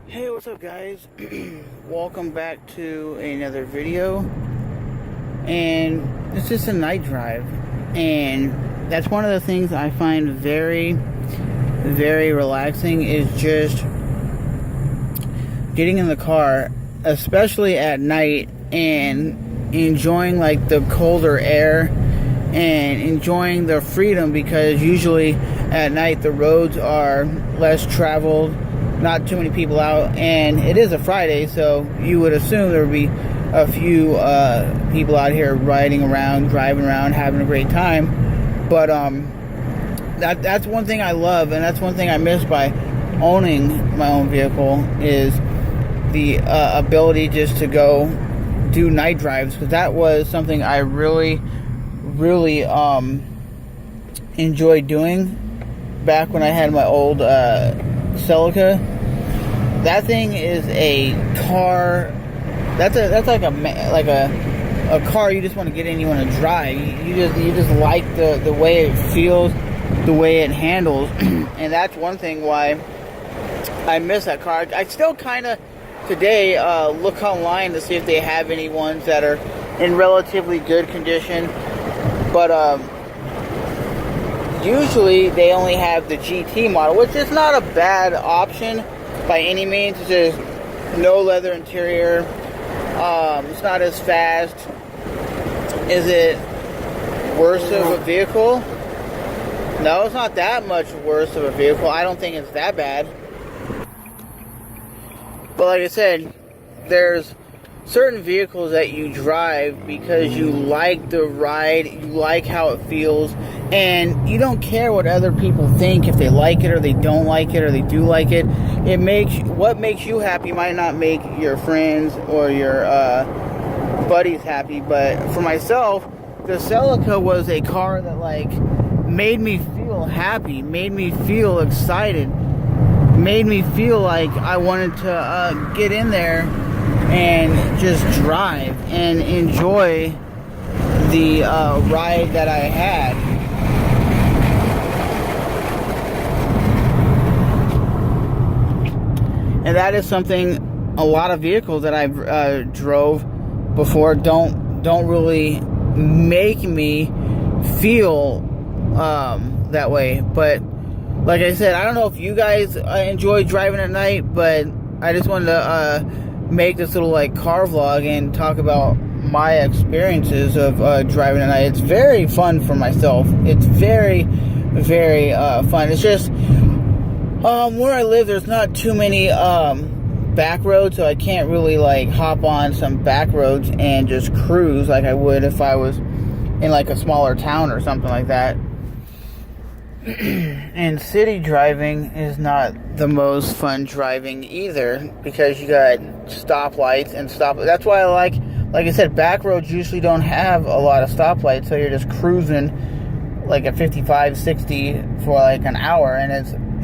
Hey, what's up, guys? Welcome back to another video. And it's just a night drive, and that's one of the things I find very, very relaxing, is just getting in the car, especially at night, and enjoying like the colder air and enjoying the freedom, because usually at night the roads are less traveled, not too many people out, and it is a Friday, so you would assume there would be a few people out here riding around, driving around, having a great time. But that's one thing I love, and that's one thing I miss by owning my own vehicle, is the ability just to go do night drives, because that was something I really enjoyed doing back when I had my old Celica. That thing is a car. That's like a car you just want to get in, you want to drive. You just like the way it feels, the way it handles, and that's one thing why I miss that car. I still kind of today look online to see if they have any ones that are in relatively good condition, but usually they only have the GT model, which is not a bad option by any means. It's just no leather interior. It's not as fast. Is it worse of a vehicle? No, it's not that much worse of a vehicle. I don't think it's that bad. But like I said, there's certain vehicles that you drive because you like the ride, you like how it feels, and you don't care what other people think, if they like it or they don't like it or they do like it. What makes you happy might not make your friends or your buddies happy. But for myself, the Celica was a car that like made me feel happy, made me feel excited, made me feel like I wanted to get in there and just drive and enjoy the ride that I had. And that is something a lot of vehicles that I've drove before don't really make me feel that way. But like I said, I don't know if you guys enjoy driving at night, but I just wanted to make this little like car vlog and talk about my experiences of driving at night. It's very fun for myself. It's very, very fun. It's just where I live, there's not too many back roads, so I can't really like hop on some back roads and just cruise like I would if I was in like a smaller town or something like that. And city driving is not the most fun driving either, because you got stoplights and that's why I like I said, back roads usually don't have a lot of stoplights, so you're just cruising like at 55, 60 for like an hour, and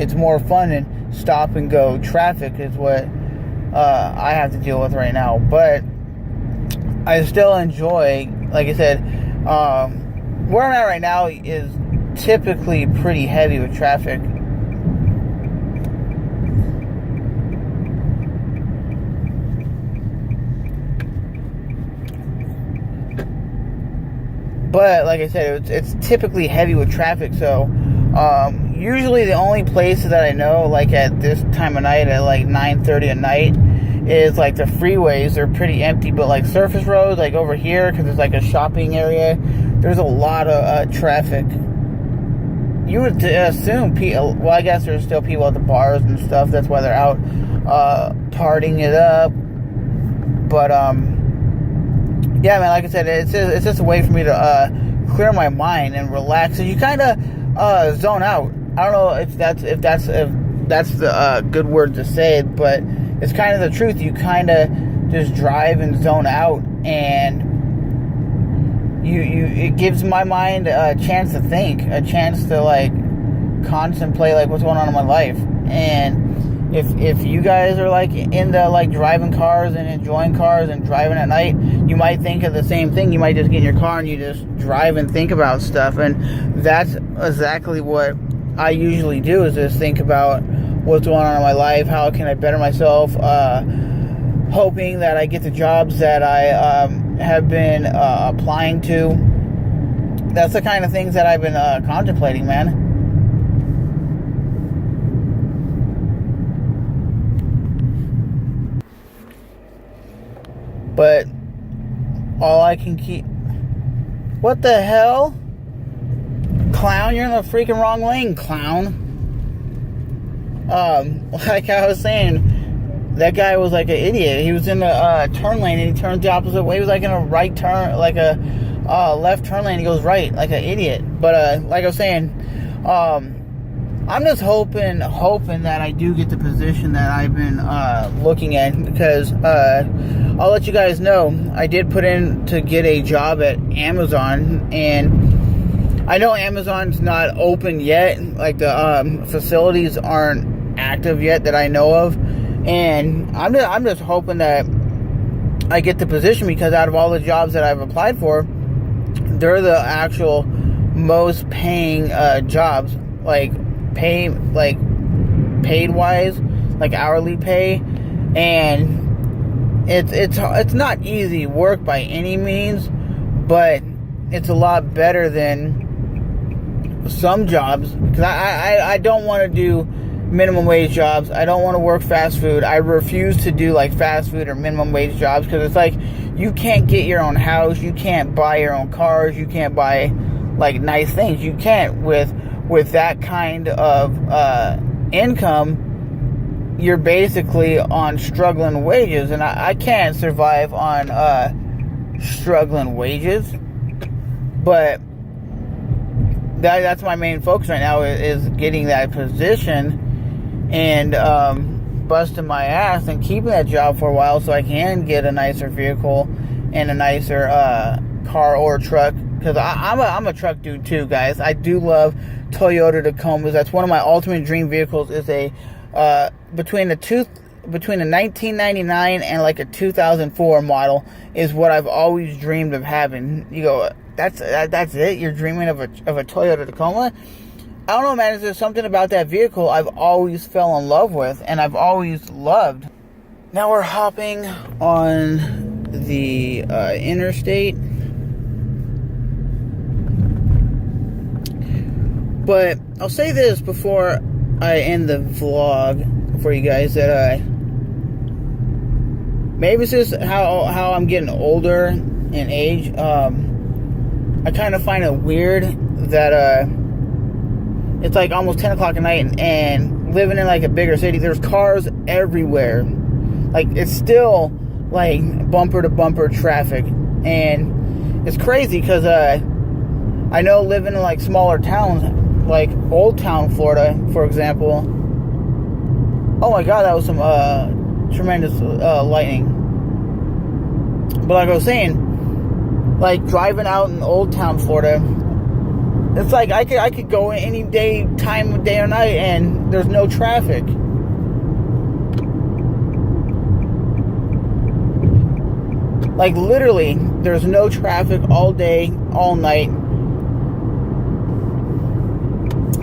it's more fun than stop and go traffic is what I have to deal with right now. But I still enjoy, like I said, where I'm at right now is typically pretty heavy with traffic. But like I said, it's typically heavy with traffic, so usually the only places that I know, like at this time of night, at like 9:30 at night, is like the freeways. They're pretty empty, but like surface roads, like over here, because it's like a shopping area, there's a lot of traffic. You would assume well, I guess there's still people at the bars and stuff. That's why they're out partying it up. But yeah, man, like I said, it's just a way for me to clear my mind and relax. So you kind of zone out. I don't know if that's the good word to say it, but it's kind of the truth. You kind of just drive and zone out, and it gives my mind a chance to think, a chance to like contemplate like what's going on in my life. And if you guys are like into like driving cars and enjoying cars and driving at night, you might think of the same thing. You might just get in your car and you just drive and think about stuff, and that's exactly what I usually do, is just think about what's going on in my life, how can I better myself, hoping that I get the jobs that I have been applying to. That's the kind of things that I've been contemplating, man. But all I can keep... What the hell? Clown, you're in the freaking wrong lane, clown. Like I was saying, that guy was like an idiot. He was in the turn lane and he turned the opposite way. He was like in a right turn, like a left turn lane. He goes right, like an idiot. But like I was saying, I'm just hoping that I do get the position that I've been looking at, because I'll let you guys know, I did put in to get a job at Amazon, and I know Amazon's not open yet, like the facilities aren't active yet that I know of, and I'm just hoping that I get the position, because out of all the jobs that I've applied for, they're the actual most paying jobs, like paid wise, like hourly pay, and it's not easy work by any means, but it's a lot better than some jobs, because I don't want to do minimum wage jobs. I don't want to work fast food. I refuse to do like fast food or minimum wage jobs, because it's like you can't get your own house, you can't buy your own cars, you can't buy like nice things. You can't with that kind of income. You're basically on struggling wages, and I can't survive on struggling wages. But that's my main focus right now, is getting that position and busting my ass and keeping that job for a while, so I can get a nicer vehicle and a nicer car or truck. Because I'm a truck dude too, guys. I do love Toyota Tacomas. That's one of my ultimate dream vehicles. Is a between a 1999 and like a 2004 model is what I've always dreamed of having. You go, that's it? You're dreaming of a Toyota Tacoma? I don't know, man. Is there something about that vehicle I've always fell in love with and I've always loved? Now we're hopping on the interstate. But I'll say this before I end the vlog for you guys, that maybe it's just how I'm getting older in age. I kind of find it weird that it's like almost 10 o'clock at night, and living in like a bigger city, there's cars everywhere. Like, it's still like bumper to bumper traffic, and it's crazy because I know living in like smaller towns, like Old Town, Florida, for example. Oh my God, that was some tremendous lightning. But like I was saying, like driving out in Old Town, Florida, it's like I could go any time of day or night, and there's no traffic. Like literally, there's no traffic all day, all night.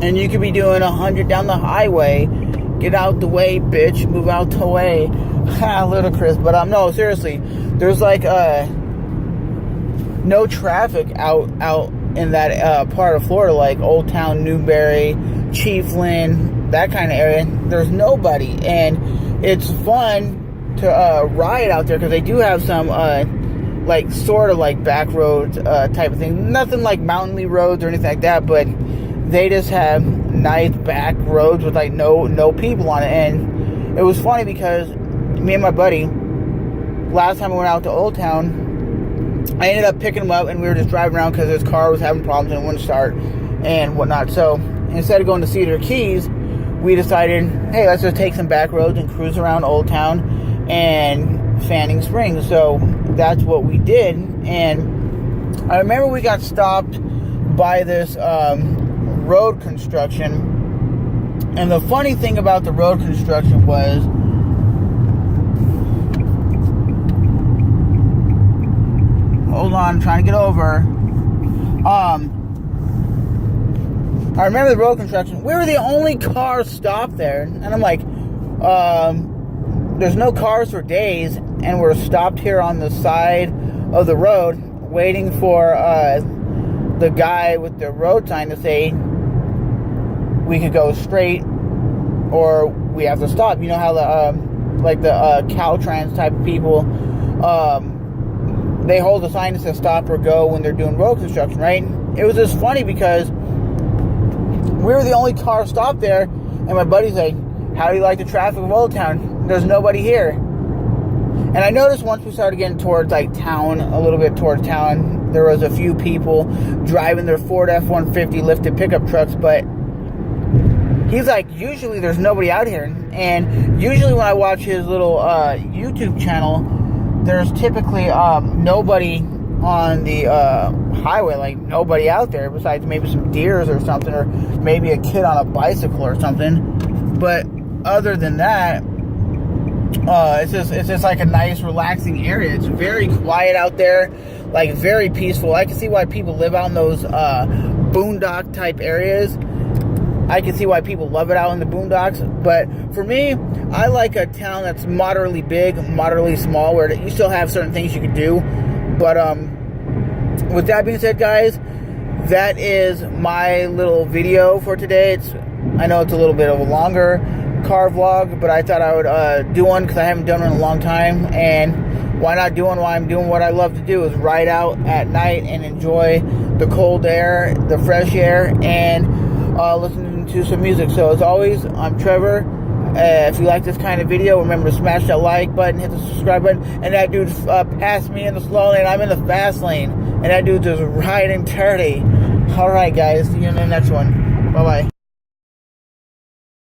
And you could be doing 100 down the highway. Get out the way, bitch. Move out the way. Ha, ludicrous. But no, seriously. There's like no traffic out in that part of Florida, like Old Town, Newberry, Chiefland, that kind of area. There's nobody. And it's fun to ride out there, because they do have some like sort of like back roads type of thing. Nothing like mountainly roads or anything like that, but they just have nice back roads with like no people on it. And it was funny because me and my buddy, last time we went out to Old Town, I ended up picking him up, and we were just driving around because his car was having problems and it wouldn't start and whatnot. So instead of going to Cedar Keys, we decided, hey, let's just take some back roads and cruise around Old Town and Fanning Springs. So that's what we did. And I remember we got stopped by this road construction, and the funny thing about the road construction was, hold on, I'm trying to get over, I remember the road construction. We were the only car stopped there. And I'm like, there's no cars for days. And we're stopped here on the side of the road waiting for the guy with the road sign to say we could go straight or we have to stop. You know how the Caltrans type of people, they hold a sign that says stop or go when they're doing road construction, right? It was just funny because we were the only car stopped there, and my buddy's like, how do you like the traffic of Old Town? There's nobody here. And I noticed once we started getting towards like town, a little bit towards town, there was a few people driving their Ford F-150 lifted pickup trucks, but he's like, usually there's nobody out here. And usually when I watch his little YouTube channel, there's typically nobody on the highway, like nobody out there besides maybe some deers or something, or maybe a kid on a bicycle or something. But other than that, it's just like a nice relaxing area. It's very quiet out there, like very peaceful. I can see why people live out in those boondock type areas. I can see why people love it out in the boondocks. But for me, I like a town that's moderately big, moderately small, where you still have certain things you can do. But with that being said, guys, that is my little video for today. I know it's a little bit of a longer car vlog, but I thought I would do one because I haven't done one in a long time. And why not do one while I'm doing what I love to do, is ride out at night and enjoy the cold air, the fresh air, and listening to some music. So as always, I'm Trevor. If you like this kind of video, remember to smash that like button, hit the subscribe button. And that dude passed me in the slow lane. I'm in the fast lane, and that dude's just riding dirty. Alright guys, see you in the next one. Bye bye.